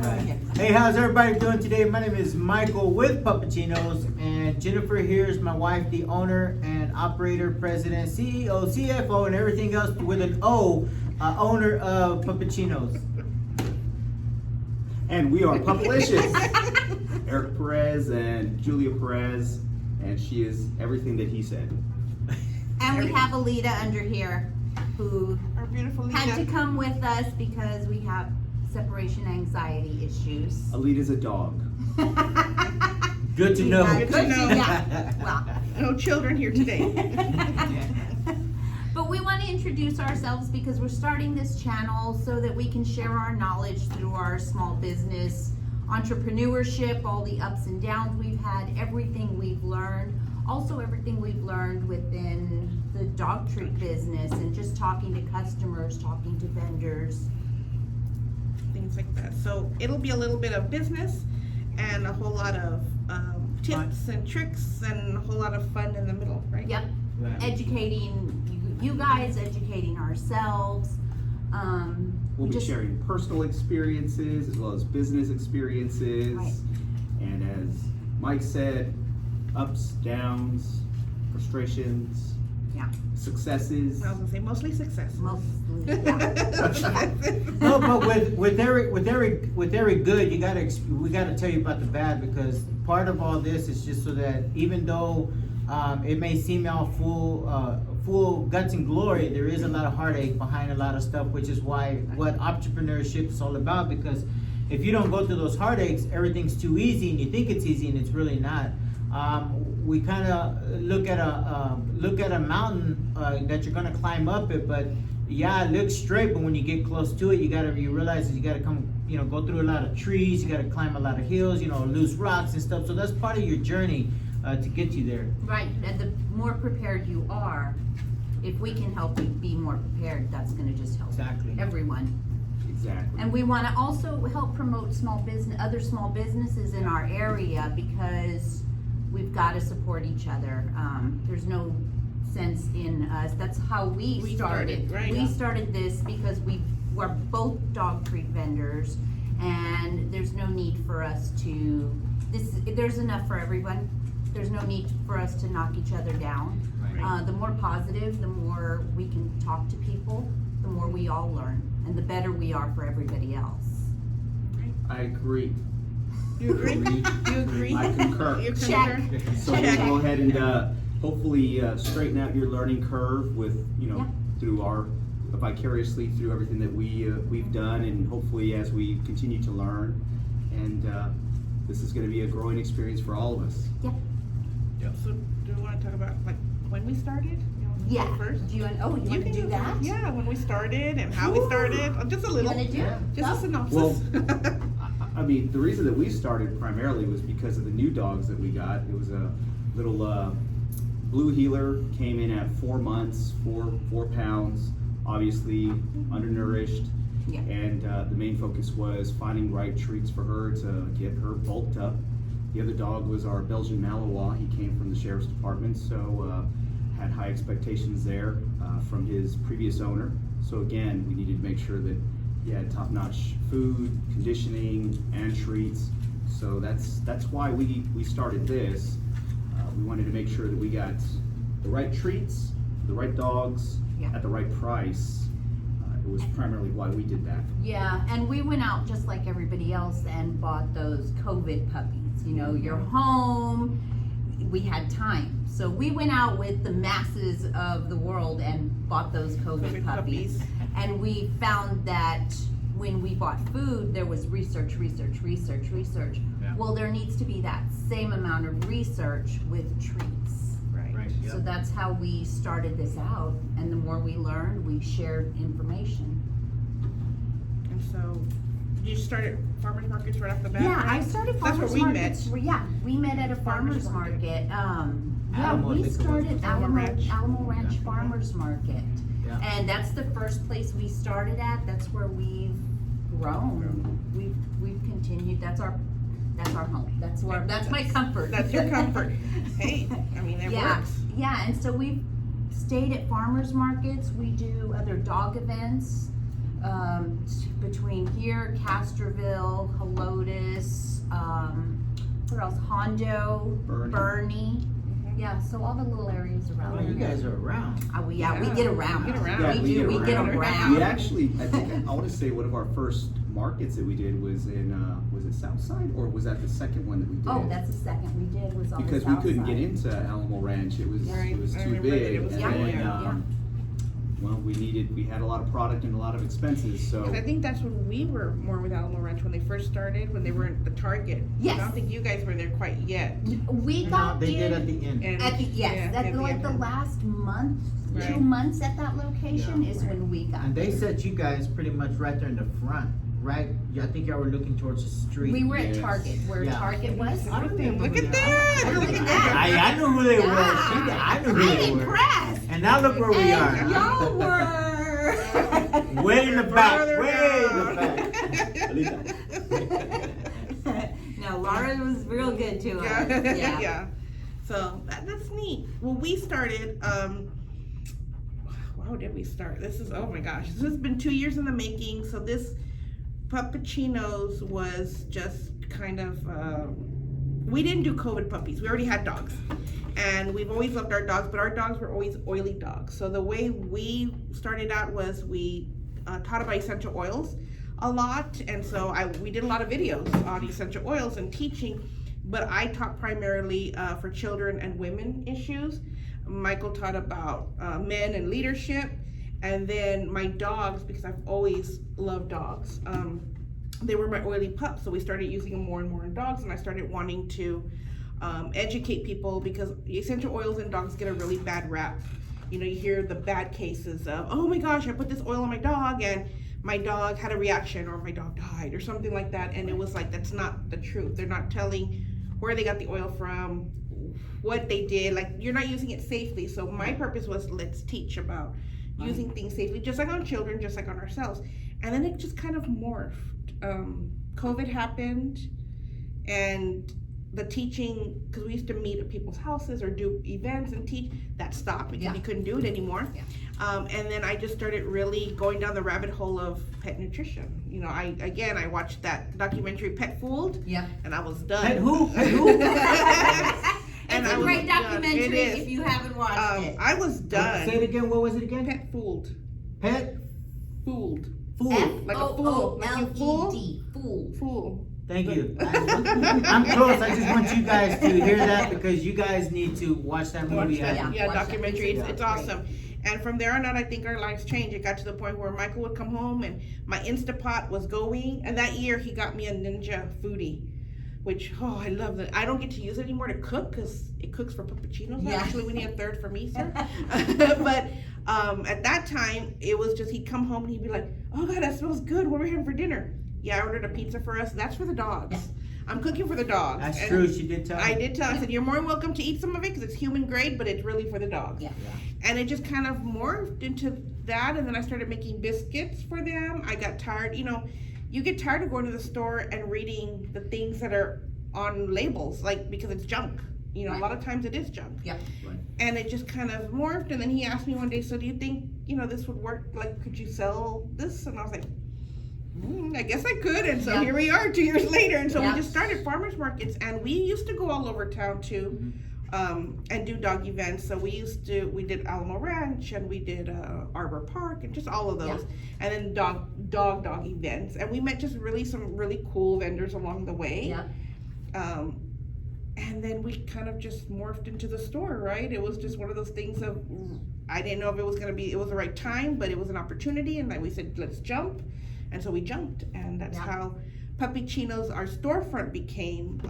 Hey, how's everybody doing today? My name is Michael with Puppychinos, and Jennifer here is my wife, the owner and operator, president, CEO, CFO, and everything else with an O, owner of Puppychinos. And we are Pup-a-licious. Eric Perez and Julia Perez, and she is everything that he said. And we have Alita under here, who Our beautiful had to Lita. come with us because we have separation anxiety issues. Alita's a dog. Good to know. Yeah, Good to know. Yeah, well. No children here today. But we want to introduce ourselves because we're starting this channel so that we can share our knowledge through our small business entrepreneurship, all the ups and downs we've had, everything we've learned, also everything we've learned within the dog treat business and just talking to customers, talking to vendors. Things like that. So it'll be a little bit of business and a whole lot of tips and tricks and a whole lot of fun in the middle, right? Yep, educating you guys, educating ourselves. We'll be sharing personal experiences as well as business experiences. Right. And as Mike said, ups, downs, frustrations, Yeah. successes. I was gonna say mostly success. Mostly, yeah. No, but with every good, we gotta tell you about the bad, because part of all this is just so that even though it may seem all full guts and glory, there is a lot of heartache behind a lot of stuff, which is what entrepreneurship is all about. Because if you don't go through those heartaches, everything's too easy, and you think it's easy, and it's really not. We kind of look at a mountain that you're gonna climb up it, but yeah, it looks straight, but when you get close to it, you realize that you gotta go through a lot of trees, you gotta climb a lot of hills, loose rocks and stuff. So that's part of your journey to get you there. Right, and the more prepared you are, if we can help you be more prepared, that's gonna just help Exactly. everyone. Exactly. And we wanna also help promote other small businesses in our area, because we've gotta support each other. There's no sense in us, that's how we We started. started, right. We started this because we were both dog treat vendors, and there's no need for us to, there's enough for everyone. There's no need for us to knock each other down. Right. The more positive, the more we can talk to people, the more we all learn, and the better we are for everybody else. I agree. You agree? You agree? I concur. You Check. concur? So we'll go ahead and hopefully straighten out your learning curve with, Yeah. through our, vicariously through everything that we've done, and hopefully as we continue to learn. And this is gonna be a growing experience for all of us. So do you want to talk about like when we started? You want to go Yeah. First? Do you want? Oh, you want to can do that? Yeah, when we started and how we started. Just a You little. want to do it? Just a No? synopsis. Well, I mean, the reason that we started primarily was because of the new dogs that we got. It was a little blue healer, came in at 4 months, 4 pounds, obviously undernourished. Yeah. And the main focus was finding right treats for her to get her bulked up. The other dog was our Belgian Malinois. He came from the sheriff's department, so had high expectations there from his previous owner. So again, we needed to make sure that he had top-notch food, conditioning, and treats. So that's why we started this. We wanted to make sure that we got the right treats, the right dogs, Yeah. at the right price. It was primarily why we did that. Yeah, and we went out just like everybody else and bought those COVID puppies. You're home. We had time, so we went out with the masses of the world and bought those COVID puppies. And we found that when we bought food, there was research. Yeah. Well, there needs to be that same amount of research with treats. Right. Right. So that's how we started this out, and the more we learned, we shared information. And so you started farmers markets right off the bat. Yeah, I right? started That's where farmers we markets. met. Yeah, we met at a Farmers farmers market. Yeah, Alamo, I we think it was. started Alamo Ranch. Alamo Ranch Yeah. Farmers Market. Yeah. And that's the first place we started at. That's where we've grown. We've continued. That's our home. That's my comfort. That's your comfort. Hey, I mean, it Yeah, works. yeah, and so we've stayed at farmers markets. We do other dog events. between here, Castroville, Helotes, what else? Hondo, Bernie. Yeah, so all the little areas around Oh, you there. guys are around. We get around. We get around. Yeah, We do. We get around. We actually, I think, I want to say one of our first markets that we did was in, was it Southside, or was that the second one that we did? Oh, that's the second we did, was on the Because south we couldn't side. get into Alamo Ranch, it was Right, I too remember that big, it was and too then, big, yeah. well, we had a lot of product and a lot of expenses, so. And I think that's when we were more with Alamo Ranch, when they first started, when they were at the Target. Yes. I don't think you guys were there quite yet. We No, got they did in at the end. And- at the, yes, yeah, that's at the like end. the last month, Right. 2 months at that location Yeah. is when we got And they there. set you guys pretty much right there in the front, right? I think y'all were looking towards the street. We were at Yes. Target, where Yeah. Target was. I don't remember Look at that. that! Look at that! I knew who they were. Yeah. I knew who they I'm were. impressed. And now look where we And are. y'all were. Way in the back, Farther way in the down. back. No, Laura was real good to us. Yeah. Yeah. So that's neat. Well, we started, how did we start? This is, oh my gosh, this has been 2 years in the making. So this Puppychinos was just kind of, we didn't do COVID puppies. We already had dogs. And we've always loved our dogs, but our dogs were always oily dogs. So the way we started out was we taught about essential oils a lot. And so we did a lot of videos on essential oils and teaching, but I taught primarily for children and women issues. Michael taught about men and leadership. And then my dogs, because I've always loved dogs, they were my oily pups. So we started using them more and more in dogs, and I started wanting to educate people, because essential oils in dogs get a really bad rap. You know, you hear the bad cases of, oh my gosh, I put this oil on my dog and my dog had a reaction, or my dog died, or something like that. And it was like, that's not the truth. They're not telling where they got the oil from, what they did. Like, you're not using it safely. So my purpose was, let's teach about using things safely, just like on children, just like on ourselves. And then it just kind of morphed. COVID happened, and the teaching, because we used to meet at people's houses or do events and teach, that stopped because you couldn't do it anymore. Yeah. And then I just started really going down the rabbit hole of pet nutrition. You know, I watched that documentary Pet Fooled, Yep. and I was done. Pet who? Pet who? And It's I a was great done. documentary It is. if you haven't watched it. I was Say it done. again. What was it again? Pet Fooled. Pet Fooled. fool. Like a fool. Like you fool? F-O-O-L-E-D. Fool. Fool. Thank you. I'm close. I just want you guys to hear that, because you guys need to watch that movie. Watch that, Yeah, watch that. documentary. It's Great. awesome. And from there on out, I think our lives changed. It got to the point where Michael would come home and my Instapot was going. And that year, he got me a Ninja Foodie, which, I love it. I don't get to use it anymore to cook, because it cooks for Puppychinos. Yeah. Actually, we need a third for me, sir. But at that time, it was just, he'd come home and he'd be like, oh God, that smells good. What are we having for dinner? Yeah, I ordered a pizza for us. That's for the dogs. Yeah. I'm cooking for the dogs. That's And true. She did tell me. I did tell. I said, you're more than welcome to eat some of it, because it's human grade, but it's really for the dogs. Yeah. And it just kind of morphed into that. And then I started making biscuits for them. I got tired. You know, you get tired of going to the store and reading the things that are on labels, like, because it's junk. You know, Right. a lot of times it is junk. Yep. Right. And it just kind of morphed. And then he asked me one day, so do you think, this would work? Like, could you sell this? And I was like, I guess I could. And so Yeah. here we are 2 years later. And so Yeah. we just started farmers markets, and we used to go all over town too, and do dog events. So we did Alamo Ranch, and we did Arbor Park, and just all of those. And then dog events. And we met just some really cool vendors along the way. Yep. And then we kind of just morphed into the store, right? It was just one of those things of, I didn't know if it was the right time, but it was an opportunity, and then we said, let's jump. And so we jumped, and that's how Puppychinos, our storefront, became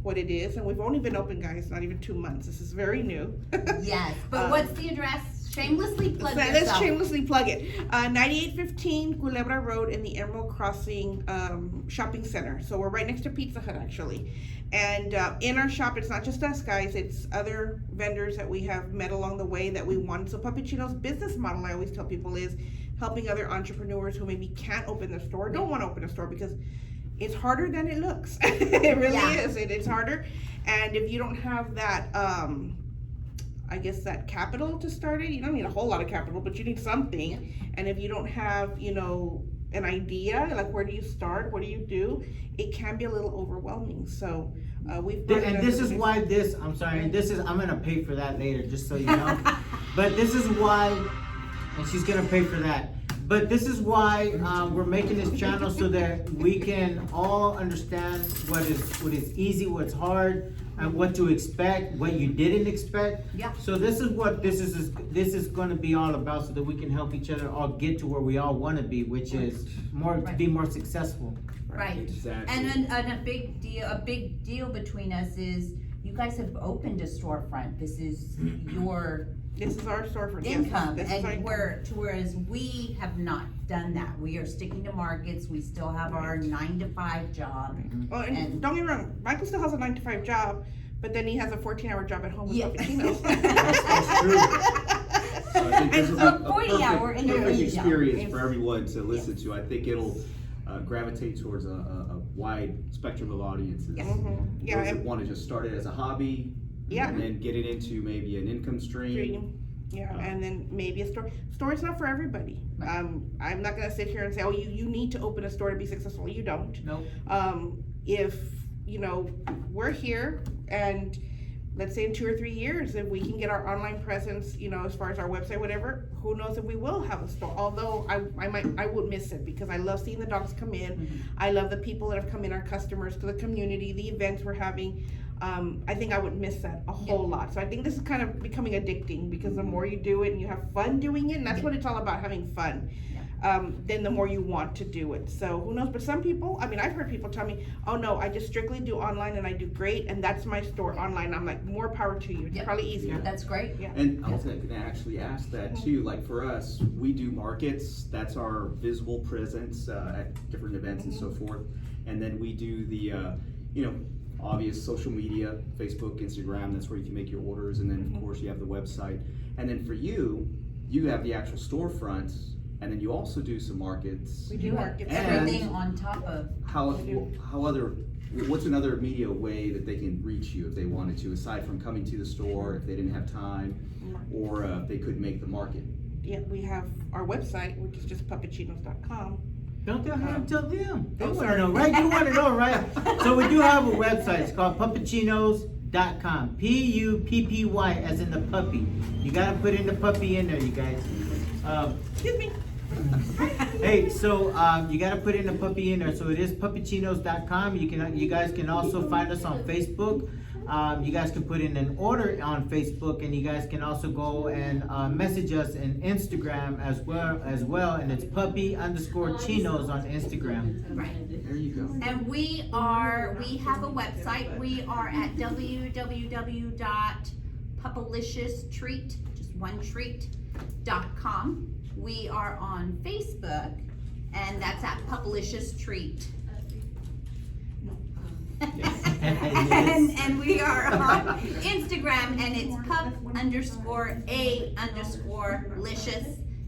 what it is. And we've only been open, guys, not even 2 months. This is very new. Yes. But what's the address? Shamelessly plug Let's yourself. shamelessly plug it. 9815 Culebra Road in the Emerald Crossing Shopping Center. So we're right next to Pizza Hut, actually. And in our shop, it's not just us, guys. It's other vendors that we have met along the way that we want. So Puppychinos' business model, I always tell people, is helping other entrepreneurs who maybe can't open their store, don't want to open a store, because it's harder than it looks. It really is. It's harder. And if you don't have that I guess, that capital to start it. You don't need a whole lot of capital, but you need something. And if you don't have, an idea, like where do you start, what do you do, it can be a little overwhelming. So we've been, And this is why I'm gonna pay for that later, just so you know. But this is why, and she's gonna pay for that. But this is why we're making this channel, so that we can all understand what is easy, what's hard, and what to expect, what you didn't expect. Yeah. So this is what this is going to be all about, so that we can help each other all get to where we all want to be, which is to be more successful. Right. Exactly. And a big deal between us is you guys have opened a storefront. This is your This is our storefront. income, Yes, this is our and whereas we have not done that. We are sticking to markets. We still have our 9-to-5 job. Well, and don't get me wrong, Michael still has a 9-to-5 job, but then he has a 14-hour job at home with Yeah. Puppychinos. That's true. So I think this is a 40-hour perfect interview. experience for everyone to listen to. I think it'll gravitate towards a wide spectrum of audiences. Yeah, Those that and- want to just start it as a hobby, Yeah. and then get it into maybe an income stream. Yeah, and then maybe a store. Store's not for everybody. I'm not gonna sit here and say, oh, you need to open a store to be successful. You don't. Nope. If, we're here, and let's say in 2 or 3 years, if we can get our online presence, as far as our website, whatever, who knows if we will have a store. Although I would miss it, because I love seeing the dogs come in. I love the people that have come in, our customers, to the community, the events we're having. I think I would miss that a whole lot. So I think this is kind of becoming addicting, because the more you do it and you have fun doing it, and that's what it's all about, having fun, then the more you want to do it. So who knows? But some people, I've heard people tell me, oh no, I just strictly do online and I do great, and that's my store online. I'm like, more power to you. It's probably easier. That's great. Yeah. And I was going to actually ask that too. Like for us, we do markets. That's our visible presence at different events and so forth. And then we do the, obvious social media, Facebook, Instagram. That's where you can make your orders. And then of course you have the website. And then for you have the actual storefront. And then you also do some markets. We do markets. everything on top of. What's another media way that they can reach you if they wanted to, aside from coming to the store if they didn't have time, or if they couldn't make the market? Yeah, we have our website, which is just puppychinos.com. Don't tell him, tell them. They Oh, want to sorry. know, right? You want to know, right? So we do have a website. It's called Puppychinos.com. Puppy, as in the puppy. You gotta put in the puppy in there, you guys. Excuse me. Hey, so you gotta put in the puppy in there. So it is Puppychinos.com. You guys can also find us on Facebook. You guys can put in an order on Facebook, and you guys can also go and message us in Instagram as well, and it's puppy_chinos on Instagram. Right. There you go. And we have a website. We are at www.Pup-a-licious treat, just one treat.com. We are on Facebook, and that's at Pup-a-licious treat. And we are on Instagram, and it's pup_a_licious,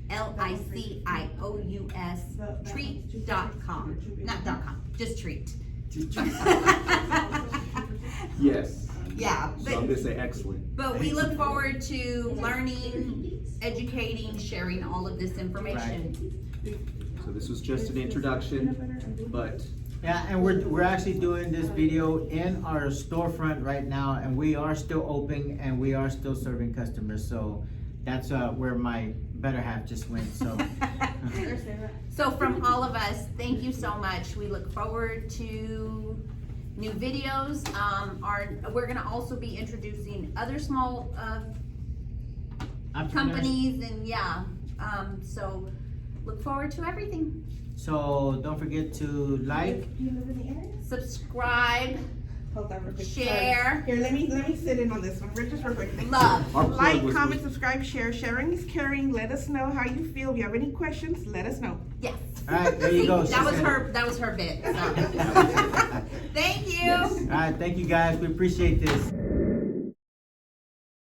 LICIOUS, treat.com. Not .com, just treat. Yes. Yeah, So I'm gonna say excellent. but we look forward to learning, educating, sharing all of this information. So this was just an introduction, but Yeah, and we're actually doing this video in our storefront right now, and we are still open, and we are still serving customers. So that's where my better half just went. So So from all of us, thank you so much. We look forward to new videos. We're gonna also be introducing other small companies, and so look forward to everything. So don't forget to like. You live in the area? Subscribe, Hold on real quick. share, Here, let me sit in on this one. Just real quick. love. our plug Like, was- comment, subscribe, share. Sharing is caring. Let us know how you feel. If you have any questions, let us know. Yes. All right, there you go. That was She said her. That was her bit. So. Thank you. Yes. All right, thank you guys. We appreciate this.